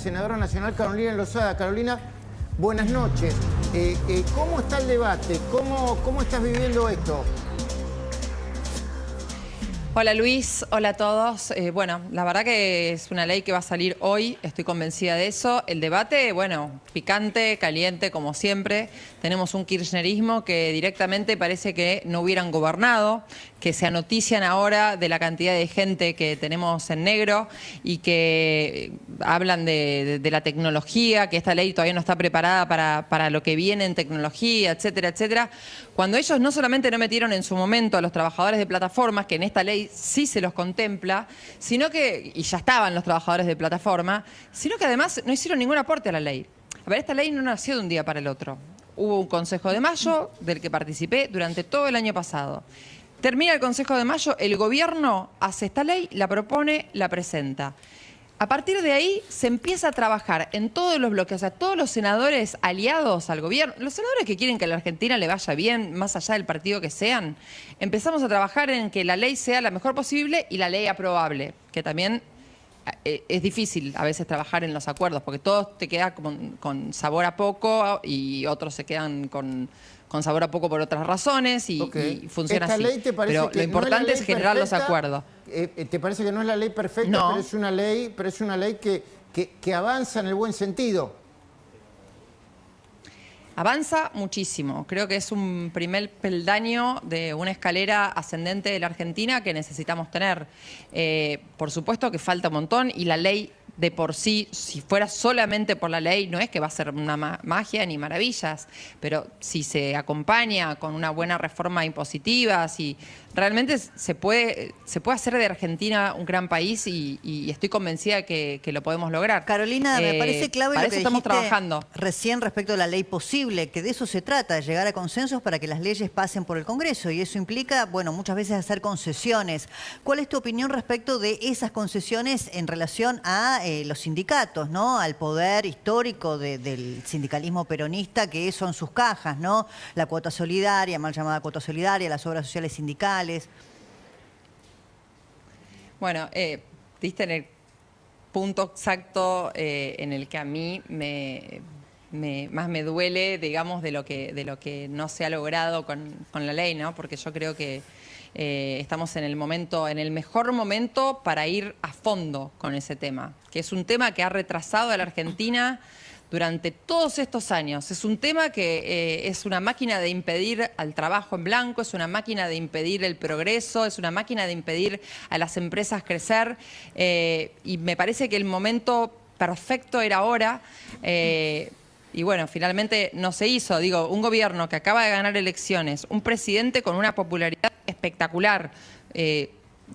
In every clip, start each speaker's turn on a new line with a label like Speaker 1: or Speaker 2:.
Speaker 1: senadora nacional Carolina Lozada. Carolina, buenas noches. ¿Cómo está el debate? ¿Cómo estás viviendo esto?
Speaker 2: Hola Luis, hola a todos. Bueno, la verdad que es una ley que va a salir hoy, estoy convencida de eso. El debate, bueno, picante, caliente, como siempre. Tenemos un kirchnerismo que directamente parece que no hubieran gobernado, que se anotician ahora de la cantidad de gente que tenemos en negro y que hablan de la tecnología, que esta ley todavía no está preparada para lo que viene en tecnología, etcétera, etcétera. Cuando ellos no solamente no metieron en su momento a los trabajadores de plataformas, que en esta ley sí se los contempla, sino que, y ya estaban los trabajadores de plataforma, sino que además no hicieron ningún aporte a la ley. A ver, esta ley no nació de un día para el otro. Hubo un Consejo de Mayo del que participé durante todo el año pasado. Termina el Consejo de Mayo, el gobierno hace esta ley, la propone, la presenta. A partir de ahí se empieza a trabajar en todos los bloques, o sea, todos los senadores aliados al gobierno, los senadores que quieren que a la Argentina le vaya bien, más allá del partido que sean, empezamos a trabajar en que la ley sea la mejor posible y la ley aprobable, que también es difícil a veces trabajar en los acuerdos, porque todos te quedan con sabor a poco y otros se quedan con sabor a poco por otras razones y funciona así.
Speaker 1: Ley, ¿te parece
Speaker 2: pero
Speaker 1: que
Speaker 2: lo importante es generar los
Speaker 1: perfecta?
Speaker 2: acuerdos.
Speaker 1: ¿Te parece que no es la ley perfecta,
Speaker 2: no,
Speaker 1: pero es una ley que avanza en el buen sentido?
Speaker 2: Avanza muchísimo. Creo que es un primer peldaño de una escalera ascendente de la Argentina que necesitamos tener. Por supuesto que falta un montón y la ley de por sí, si fuera solamente por la ley, no es que va a ser una magia ni maravillas, pero si se acompaña con una buena reforma impositiva, si realmente se puede hacer de Argentina un gran país y estoy convencida que lo podemos lograr.
Speaker 3: Carolina, me parece clave
Speaker 2: para
Speaker 3: lo que
Speaker 2: eso estamos trabajando
Speaker 3: recién respecto a la ley posible, que de eso se trata, de llegar a consensos para que las leyes pasen por el Congreso y eso implica, bueno, muchas veces hacer concesiones. ¿Cuál es tu opinión respecto de esas concesiones en relación a los sindicatos, ¿no? Al poder histórico del sindicalismo peronista, que son sus cajas, ¿no? La cuota solidaria, mal llamada cuota solidaria, las obras sociales sindicales.
Speaker 2: Bueno, diste en el punto exacto en el que a mí más me duele, digamos, de lo que no se ha logrado con la ley, ¿no? Porque yo creo que estamos en el mejor momento para ir a fondo con ese tema, que es un tema que ha retrasado a la Argentina durante todos estos años. Es un tema que es una máquina de impedir al trabajo en blanco, es una máquina de impedir el progreso, es una máquina de impedir a las empresas crecer y me parece que el momento perfecto era ahora. Y bueno, finalmente no se hizo. Digo, un gobierno que acaba de ganar elecciones, un presidente con una popularidad espectacular,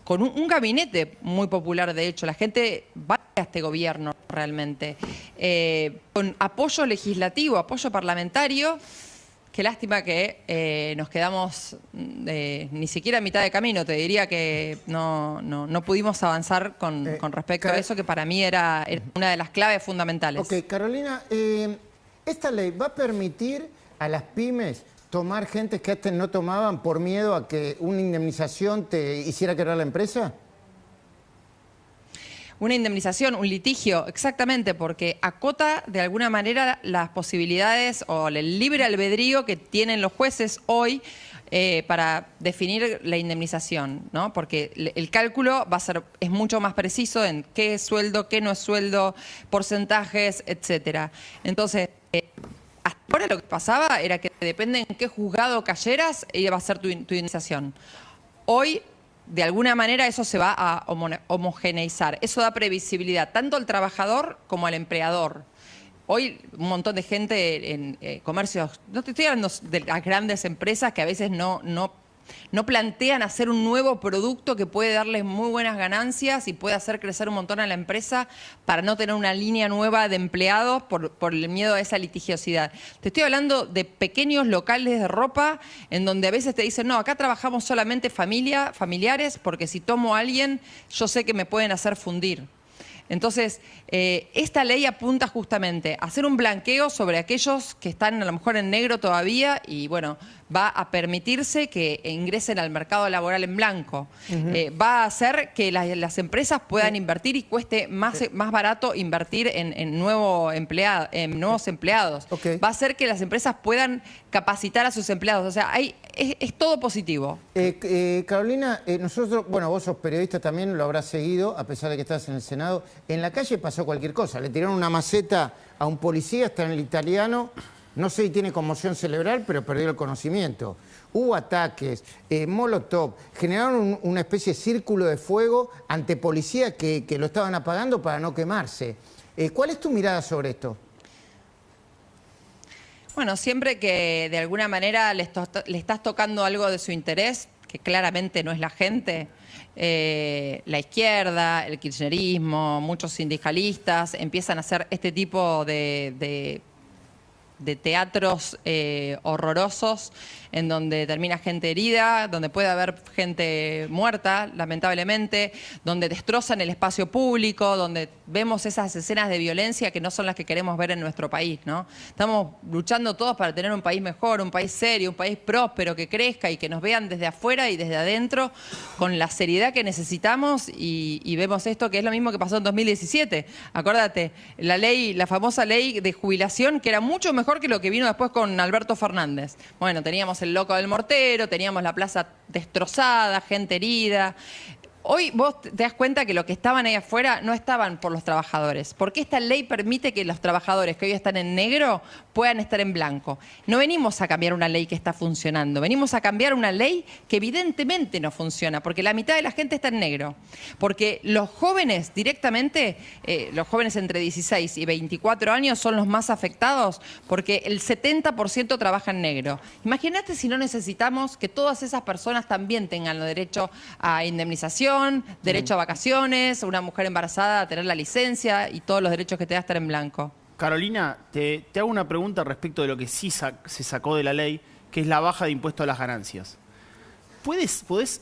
Speaker 2: con un gabinete muy popular, de hecho. La gente va a este gobierno realmente. Con apoyo legislativo, apoyo parlamentario. Qué lástima que nos quedamos ni siquiera a mitad de camino. Te diría que no pudimos avanzar con respecto a eso, que para mí era una de las claves fundamentales.
Speaker 1: Ok, Carolina, ¿esta ley va a permitir a las pymes tomar gente que antes no tomaban por miedo a que una indemnización te hiciera quebrar la empresa?
Speaker 2: Una indemnización, un litigio, exactamente, porque acota de alguna manera las posibilidades o el libre albedrío que tienen los jueces hoy para definir la indemnización, ¿no? Porque el cálculo es mucho más preciso en qué es sueldo, qué no es sueldo, porcentajes, etcétera. Entonces, hasta ahora lo que pasaba era que depende en qué juzgado cayeras, iba a ser tu indemnización. Hoy, de alguna manera, eso se va a homogeneizar. Eso da previsibilidad tanto al trabajador como al empleador. Hoy un montón de gente en comercios, no te estoy hablando de las grandes empresas que a veces no plantean hacer un nuevo producto que puede darles muy buenas ganancias y puede hacer crecer un montón a la empresa para no tener una línea nueva de empleados por el miedo a esa litigiosidad. Te estoy hablando de pequeños locales de ropa en donde a veces te dicen, no, acá trabajamos solamente familiares porque si tomo a alguien yo sé que me pueden hacer fundir. Entonces, esta ley apunta justamente a hacer un blanqueo sobre aquellos que están a lo mejor en negro todavía y, bueno, va a permitirse que ingresen al mercado laboral en blanco. Va a hacer que las empresas puedan invertir y cueste más barato invertir en nuevos empleados. Va a hacer que las empresas puedan capacitar a sus empleados. O sea, es todo positivo.
Speaker 1: Carolina, nosotros, bueno, vos sos periodista también, lo habrás seguido, a pesar de que estás en el Senado. En la calle pasó cualquier cosa. Le tiraron una maceta a un policía, está en el italiano. No sé si tiene conmoción cerebral, pero perdió el conocimiento. Hubo ataques, molotov, generaron una especie de círculo de fuego ante policías que lo estaban apagando para no quemarse. ¿Cuál es tu mirada sobre esto?
Speaker 2: Bueno, siempre que de alguna manera le estás tocando algo de su interés, que claramente no es la gente, la izquierda, el kirchnerismo, muchos sindicalistas empiezan a hacer este tipo de teatros horrorosos en donde termina gente herida, donde puede haber gente muerta, lamentablemente, donde destrozan el espacio público, donde vemos esas escenas de violencia que no son las que queremos ver en nuestro país, ¿no? Estamos luchando todos para tener un país mejor, un país serio, un país próspero, que crezca y que nos vean desde afuera y desde adentro con la seriedad que necesitamos y vemos esto que es lo mismo que pasó en 2017. Acuérdate, la famosa ley de jubilación, que era mucho mejor que lo que vino después con Alberto Fernández. Bueno, teníamos el loco del mortero, teníamos la plaza destrozada, gente herida. Hoy vos te das cuenta que los que estaban ahí afuera no estaban por los trabajadores, porque esta ley permite que los trabajadores que hoy están en negro puedan estar en blanco. No venimos a cambiar una ley que está funcionando, venimos a cambiar una ley que evidentemente no funciona, porque la mitad de la gente está en negro. Porque los jóvenes directamente, los jóvenes entre 16 y 24 años son los más afectados, porque el 70% trabaja en negro. Imagínate si no necesitamos que todas esas personas también tengan el derecho a indemnización, derecho a vacaciones, una mujer embarazada a tener la licencia y todos los derechos que te da estar en blanco.
Speaker 4: Carolina, te hago una pregunta respecto de lo que sí se sacó de la ley, que es la baja de impuesto a las ganancias.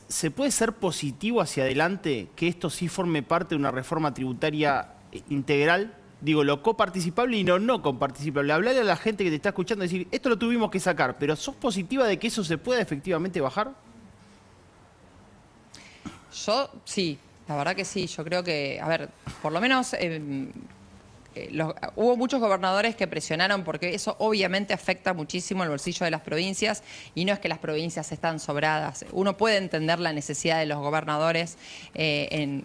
Speaker 4: ¿Se puede ser positivo hacia adelante que esto sí forme parte de una reforma tributaria integral? Digo, lo coparticipable y lo no coparticipable. Hablarle a la gente que te está escuchando y decir, esto lo tuvimos que sacar, pero ¿sos positiva de que eso se pueda efectivamente bajar?
Speaker 2: Yo sí, la verdad que sí. Yo creo que, a ver, por lo menos hubo muchos gobernadores que presionaron porque eso obviamente afecta muchísimo el bolsillo de las provincias y no es que las provincias están sobradas. Uno puede entender la necesidad de los gobernadores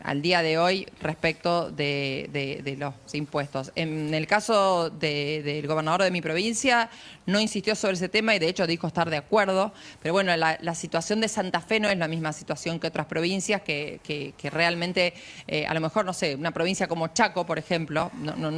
Speaker 2: al día de hoy respecto de los impuestos. En el caso del gobernador de mi provincia no insistió sobre ese tema y de hecho dijo estar de acuerdo, pero bueno, la situación de Santa Fe no es la misma situación que otras provincias que realmente, a lo mejor, no sé, una provincia como Chaco, por ejemplo,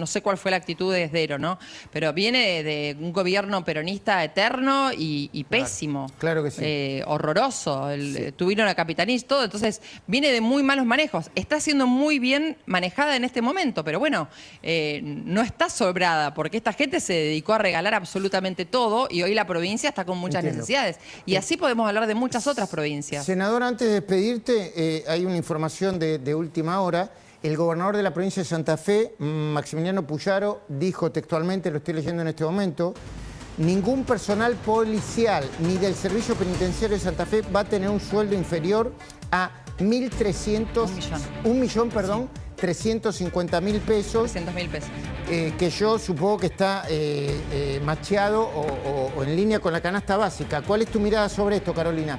Speaker 2: no sé cuál fue la actitud de Esdero, ¿no? Pero viene de un gobierno peronista eterno y pésimo.
Speaker 1: Claro que sí.
Speaker 2: Horroroso. Tuvieron a capitanía y todo. Entonces, viene de muy malos manejos. Está siendo muy bien manejada en este momento, pero bueno, no está sobrada porque esta gente se dedicó a regalar absolutamente todo y hoy la provincia está con muchas necesidades. Y así podemos hablar de muchas otras provincias.
Speaker 1: Senador, antes de despedirte, hay una información de última hora. El gobernador de la provincia de Santa Fe, Maximiliano Puyaro, dijo textualmente, lo estoy leyendo en este momento, ningún personal policial ni del Servicio Penitenciario de Santa Fe va a tener un sueldo inferior a 350.000 pesos.
Speaker 2: 300.000 pesos.
Speaker 1: Que yo supongo que está macheado o en línea con la canasta básica. ¿Cuál es tu mirada sobre esto, Carolina?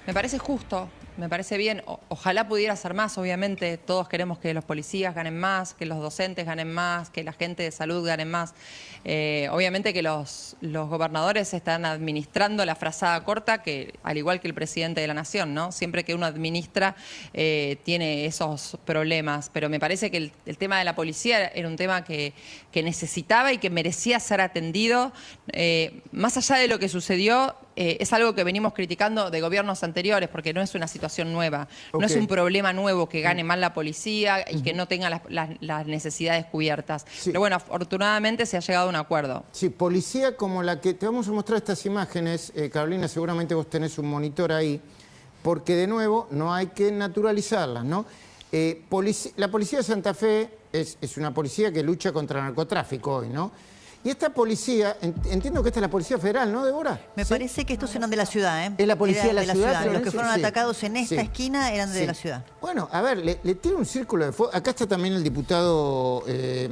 Speaker 2: Me parece justo. Me parece bien, ojalá pudiera ser más, obviamente, todos queremos que los policías ganen más, que los docentes ganen más, que la gente de salud gane más. Obviamente que los gobernadores están administrando la frazada corta, que al igual que el presidente de la Nación, ¿no? Siempre que uno administra tiene esos problemas, pero me parece que el tema de la policía era un tema que necesitaba y que merecía ser atendido. Más allá de lo que sucedió, es algo que venimos criticando de gobiernos anteriores, porque no es una situación nueva, no es un problema nuevo que gane mal la policía y que no tenga las necesidades cubiertas. Sí. Pero bueno, afortunadamente se ha llegado a un acuerdo.
Speaker 1: Sí, policía como la que te vamos a mostrar estas imágenes, Carolina, seguramente vos tenés un monitor ahí, porque de nuevo no hay que naturalizarlas, ¿no? La policía de Santa Fe es una policía que lucha contra el narcotráfico hoy, ¿no? Y esta policía, entiendo que esta es la Policía Federal, ¿no, Débora?
Speaker 3: Me parece que estos eran de la ciudad, ¿eh?
Speaker 1: ¿Es la policía de la ciudad?
Speaker 3: Los que fueron
Speaker 1: Sí.
Speaker 3: atacados en esta
Speaker 1: Sí.
Speaker 3: esquina eran de
Speaker 1: Sí.
Speaker 3: la ciudad.
Speaker 1: Bueno, a ver, le tiro un círculo de fuego. Acá está también el diputado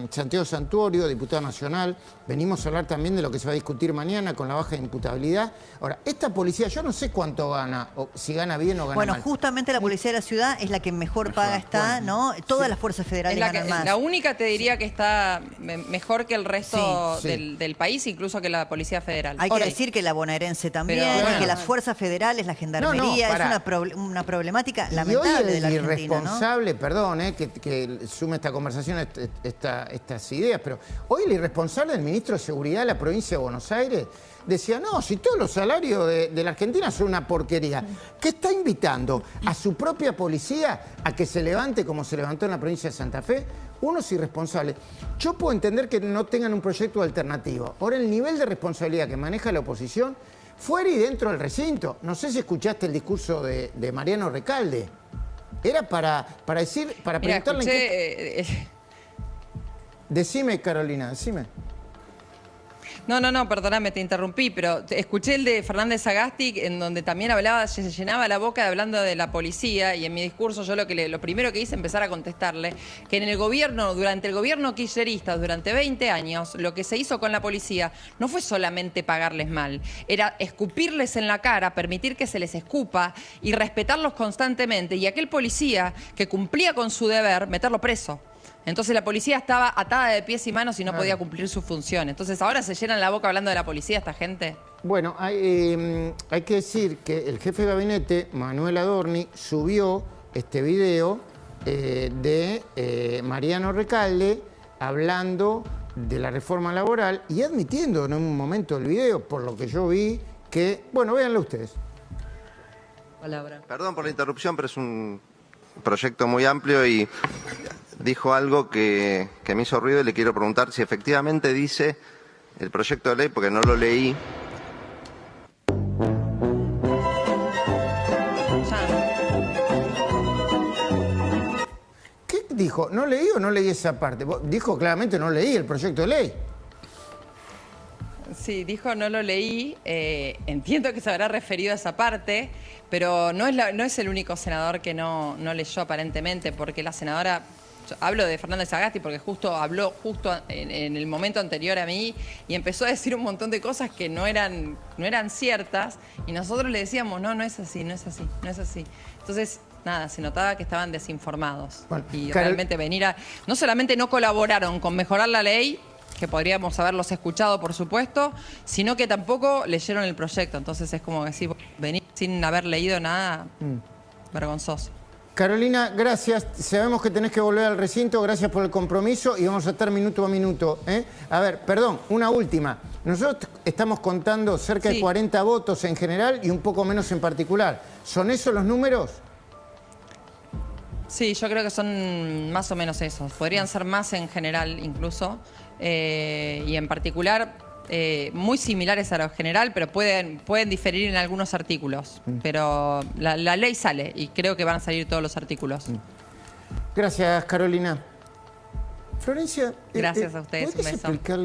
Speaker 1: Santiago Santuorio, diputado nacional. Venimos a hablar también de lo que se va a discutir mañana con la baja de imputabilidad. Ahora, esta policía, yo no sé cuánto gana, o si gana bien o gana
Speaker 3: Bueno,
Speaker 1: mal.
Speaker 3: justamente la policía de la ciudad es la que mejor paga está, ¿no? Todas las fuerzas federales ganan más.
Speaker 2: La única te diría que está mejor que el resto
Speaker 1: Sí.
Speaker 2: del país, incluso que la Policía Federal.
Speaker 3: Hay que
Speaker 1: Ahora,
Speaker 3: decir que la bonaerense también,
Speaker 2: Pero, bueno.
Speaker 3: que las fuerzas federales, la gendarmería,
Speaker 1: pará.
Speaker 3: es una problemática
Speaker 1: Y
Speaker 3: lamentable
Speaker 1: hoy
Speaker 3: de la
Speaker 1: el
Speaker 3: Argentina, ¿no?
Speaker 1: irresponsable, perdón, que sume esta conversación estas ideas, pero hoy el irresponsable del ministro de Seguridad de la provincia de Buenos Aires decía, no, si todos los salarios de la Argentina son una porquería, ¿qué está invitando a su propia policía a que se levante como se levantó en la provincia de Santa Fe? Unos irresponsables. Yo puedo entender que no tengan un proyecto alternativo. Ahora, el nivel de responsabilidad que maneja la oposición, fuera y dentro del recinto. No sé si escuchaste el discurso de Mariano Recalde. Era para decir, para
Speaker 2: Mira,
Speaker 1: preguntarle...
Speaker 2: escuché,
Speaker 1: Decime, Carolina, decime.
Speaker 2: No, perdóname, te interrumpí, pero escuché el de Fernández Sagasti, en donde también hablaba, se llenaba la boca hablando de la policía, y en mi discurso yo lo primero que hice empezar a contestarle, que en el gobierno, durante el gobierno kirchnerista, durante 20 años, lo que se hizo con la policía no fue solamente pagarles mal, era escupirles en la cara, permitir que se les escupa y respetarlos constantemente, y aquel policía que cumplía con su deber, meterlo preso. Entonces la policía estaba atada de pies y manos y no podía cumplir su función. Entonces ahora se llenan la boca hablando de la policía esta gente.
Speaker 1: Bueno, hay que decir que el jefe de gabinete, Manuel Adorni, subió este video de Mariano Recalde hablando de la reforma laboral y admitiendo en un momento del video, por lo que yo vi, que... Bueno, véanlo ustedes.
Speaker 2: Palabra.
Speaker 5: Perdón por la interrupción, pero es un proyecto muy amplio y dijo algo que me hizo ruido y le quiero preguntar si efectivamente dice el proyecto de ley, porque no lo leí.
Speaker 1: ¿Qué dijo? ¿No leí o no leí esa parte? Dijo claramente no leí el proyecto de ley.
Speaker 2: Sí, dijo no lo leí, entiendo que se habrá referido a esa parte, pero no es el único senador que no leyó aparentemente, porque la senadora, hablo de Fernández Sagasti porque habló en el momento anterior a mí y empezó a decir un montón de cosas que no eran ciertas y nosotros le decíamos, no es así. Entonces, nada, se notaba que estaban desinformados.
Speaker 1: Bueno,
Speaker 2: y realmente no solamente no colaboraron con mejorar la ley, que podríamos haberlos escuchado, por supuesto, sino que tampoco leyeron el proyecto. Entonces es como decir, venir sin haber leído nada, vergonzoso.
Speaker 1: Carolina, gracias. Sabemos que tenés que volver al recinto. Gracias por el compromiso y vamos a estar minuto a minuto. A ver, perdón, una última. Nosotros estamos contando cerca de 40 votos en general y un poco menos en particular. ¿Son esos los números?
Speaker 2: Sí, yo creo que son más o menos esos. Podrían ser más en general incluso. Y en particular muy similares a lo general, pero pueden diferir en algunos artículos. Pero la ley sale y creo que van a salir todos los artículos.
Speaker 1: Gracias, Carolina. Florencia.
Speaker 2: Gracias a ustedes, un
Speaker 1: ¿podrías
Speaker 2: beso.
Speaker 1: explicarle